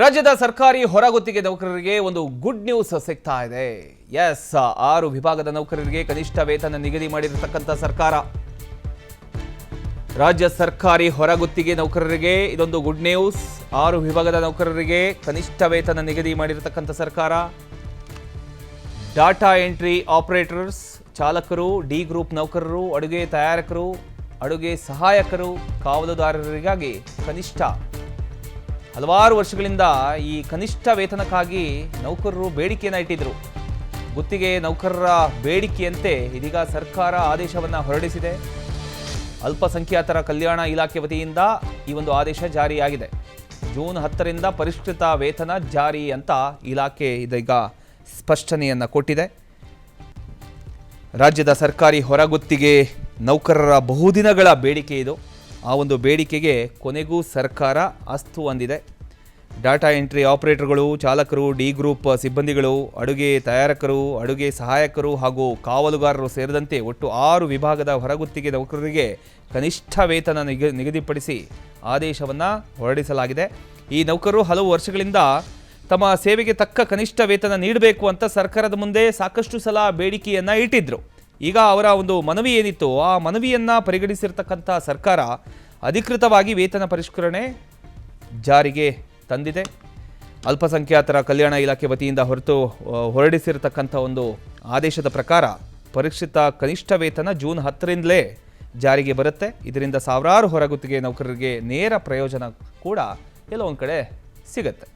ರಾಜ್ಯದ ಸರ್ಕಾರಿ ಹೊರಗುತ್ತಿಗೆ ನೌಕರರಿಗೆ ಒಂದು ಗುಡ್ ನ್ಯೂಸ್ ಸಿಗ್ತಾ ಇದೆ. ಎಸ್, 6 ವಿಭಾಗದ ನೌಕರರಿಗೆ ಕನಿಷ್ಠ ವೇತನ ನಿಗದಿ ಮಾಡಿರತಕ್ಕಂಥ ಸರ್ಕಾರ. ರಾಜ್ಯ ಸರ್ಕಾರಿ ಹೊರಗುತ್ತಿಗೆ ನೌಕರರಿಗೆ ಇದೊಂದು ಗುಡ್ ನ್ಯೂಸ್. 6 ವಿಭಾಗದ ನೌಕರರಿಗೆ ಕನಿಷ್ಠ ವೇತನ ನಿಗದಿ ಮಾಡಿರತಕ್ಕಂಥ ಸರ್ಕಾರ. ಡಾಟಾ ಎಂಟ್ರಿ ಆಪರೇಟರ್ಸ್, ಚಾಲಕರು, ಡಿ ಗ್ರೂಪ್ ನೌಕರರು, ಅಡುಗೆ ತಯಾರಕರು, ಅಡುಗೆ ಸಹಾಯಕರು, ಕಾವಲುದಾರರಿಗಾಗಿ ಕನಿಷ್ಠ ಹಲವಾರು ವರ್ಷಗಳಿಂದ ಈ ಕನಿಷ್ಠ ವೇತನಕ್ಕಾಗಿ ನೌಕರರು ಬೇಡಿಕೆಯನ್ನು ಇಟ್ಟಿದ್ದರು. ಗುತ್ತಿಗೆ ನೌಕರರ ಬೇಡಿಕೆಯಂತೆ ಇದೀಗ ಸರ್ಕಾರ ಆದೇಶವನ್ನು ಹೊರಡಿಸಿದೆ. ಅಲ್ಪಸಂಖ್ಯಾತರ ಕಲ್ಯಾಣ ಇಲಾಖೆ ವತಿಯಿಂದ ಈ ಒಂದು ಆದೇಶ ಜಾರಿಯಾಗಿದೆ. ಜೂನ್ 10ರಿಂದ ಪರಿಷ್ಕೃತ ವೇತನ ಜಾರಿ ಅಂತ ಇಲಾಖೆ ಇದೀಗ ಸ್ಪಷ್ಟನೆಯನ್ನು ಕೊಟ್ಟಿದೆ. ರಾಜ್ಯದ ಸರ್ಕಾರಿ ಹೊರಗುತ್ತಿಗೆ ನೌಕರರ ಬಹುದಿನಗಳ ಬೇಡಿಕೆ ಇದು. ಆ ಒಂದು ಬೇಡಿಕೆಗೆ ಕೊನೆಗೂ ಸರ್ಕಾರ ಅಸ್ತು ಅಂದಿದೆ. ಡಾಟಾ ಎಂಟ್ರಿ ಆಪರೇಟರ್ಗಳು, ಚಾಲಕರು, ಡಿ ಗ್ರೂಪ್ ಸಿಬ್ಬಂದಿಗಳು, ಅಡುಗೆ ತಯಾರಕರು, ಅಡುಗೆ ಸಹಾಯಕರು ಹಾಗೂ ಕಾವಲುಗಾರರು ಸೇರಿದಂತೆ ಒಟ್ಟು 6 ವಿಭಾಗದ ಹೊರಗುತ್ತಿಗೆ ನೌಕರರಿಗೆ ಕನಿಷ್ಠ ವೇತನ ನಿಗದಿಪಡಿಸಿ ಆದೇಶವನ್ನು ಹೊರಡಿಸಲಾಗಿದೆ. ಈ ನೌಕರರು ಹಲವು ವರ್ಷಗಳಿಂದ ತಮ್ಮ ಸೇವೆಗೆ ತಕ್ಕ ಕನಿಷ್ಠ ವೇತನ ನೀಡಬೇಕು ಅಂತ ಸರ್ಕಾರದ ಮುಂದೆ ಸಾಕಷ್ಟು ಸಲ ಬೇಡಿಕೆಯನ್ನು ಇಟ್ಟಿದ್ರು. ಈಗ ಅವರ ಒಂದು ಮನವಿ ಏನಿತ್ತು, ಆ ಮನವಿಯನ್ನು ಪರಿಗಣಿಸಿರ್ತಕ್ಕಂಥ ಸರ್ಕಾರ ಅಧಿಕೃತವಾಗಿ ವೇತನ ಪರಿಷ್ಕರಣೆ ಜಾರಿಗೆ ತಂದಿದೆ. ಅಲ್ಪಸಂಖ್ಯಾತರ ಕಲ್ಯಾಣ ಇಲಾಖೆ ವತಿಯಿಂದ ಹೊರಡಿಸಿರ್ತಕ್ಕಂಥ ಒಂದು ಆದೇಶದ ಪ್ರಕಾರ ಪರಿಷ್ಕೃತ ಕನಿಷ್ಠ ವೇತನ ಜೂನ್ 10ರಿಂದಲೇ ಜಾರಿಗೆ ಬರುತ್ತೆ. ಇದರಿಂದ ಸಾವಿರಾರು ಹೊರಗುತ್ತಿಗೆ ನೌಕರರಿಗೆ ನೇರ ಪ್ರಯೋಜನ ಕೂಡ ಎಲ್ಲೋ ಒಂದು ಕಡೆ ಸಿಗುತ್ತೆ.